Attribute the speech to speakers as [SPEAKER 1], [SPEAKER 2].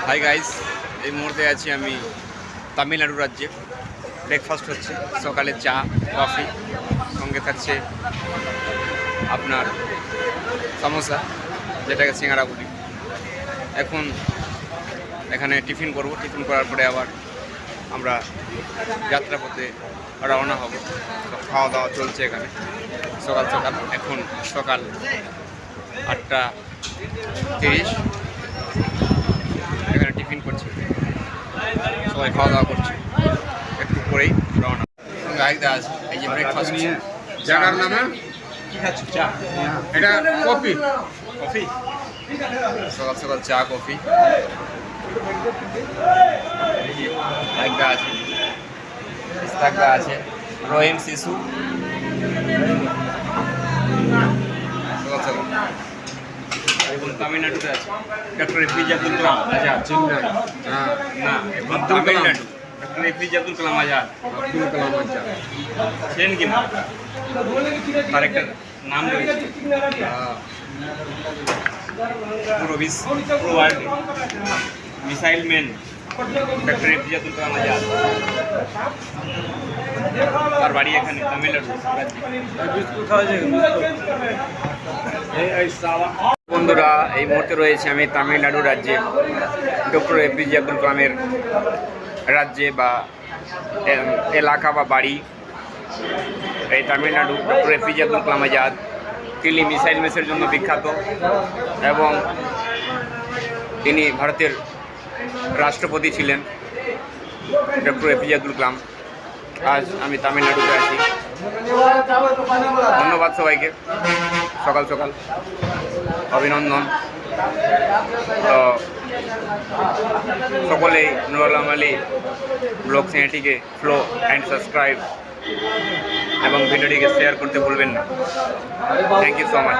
[SPEAKER 1] Hi guys, এই মুহূর্তে আছি আমি তামিলনাড়ু রাজ্যে। ব্রেকফাস্ট হচ্ছে, সকালে চা কফি, সঙ্গে থাকছে আপনার সমোসা, যেটাকে সিঙ্গাড়া বলি। এখন এখানে টিফিন করব, টিফিন করার পরে আবার আমরা যাত্রাপথে রওনা হব। তো খাওয়া দাওয়া চলছে এখানে সকাল সকাল। এখন সকাল 8:30। এখানে টিফিন করছি, সবাই খাওয়া দাওয়া করছে, একটু পরেই রওনা। গাড়িতে আছে এই যে ব্রেকফাস্ট
[SPEAKER 2] জায়গার নামে
[SPEAKER 1] চা,
[SPEAKER 2] এটা কফি।
[SPEAKER 1] কফি, সকাল সকাল চা কফি। একটা আছে, একটা আছে রহিম শিশু। সকাল সকাল এবং তামিলনাড়ুতে আছে ডক্টর এপিজে আব্দুল কালাম আজাদ।
[SPEAKER 2] চেন্নাই, হ্যাঁ,
[SPEAKER 1] না, এখন Tamil Nadu doctor APJ Abdul Kalam Azad.
[SPEAKER 2] Abdul Kalam Azad.
[SPEAKER 1] Chain কি না, তার একটা নাম রয়েছে। পুরো বিশ্ব, পুরো ওয়ার্ল্ডে missile man doctor APJ Abdul Kalam Azad. তার বাড়ি এখানে তামিলনাড়ু রাজ্যে। বন্ধুরা, এই মুহূর্তে রয়েছে আমি তামিলনাড়ু রাজ্যে, ডক্টর এপিজে আব্দুল কালামের রাজ্যে বা এলাকা বা বাড়ি। এই তামিলনাড়ু ডক্টর এপিজে আব্দুল কালাম আজাদ, তিনি মিসাইল ম্যানের জন্য বিখ্যাত এবং তিনি ভারতের রাষ্ট্রপতি ছিলেন ডক্টর এপিজে আব্দুল কালাম। আজ আমি তামিলনাড়ুতে আছি। ধন্যবাদ সবাইকে, সকাল সকাল অভিনন্দন। তো সকলেই নুরুল আলী ব্লগ চ্যানেলটিকে ফলো অ্যান্ড সাবস্ক্রাইব এবং ভিডিওটিকে শেয়ার করতে ভুলবেন না। Thank you so much.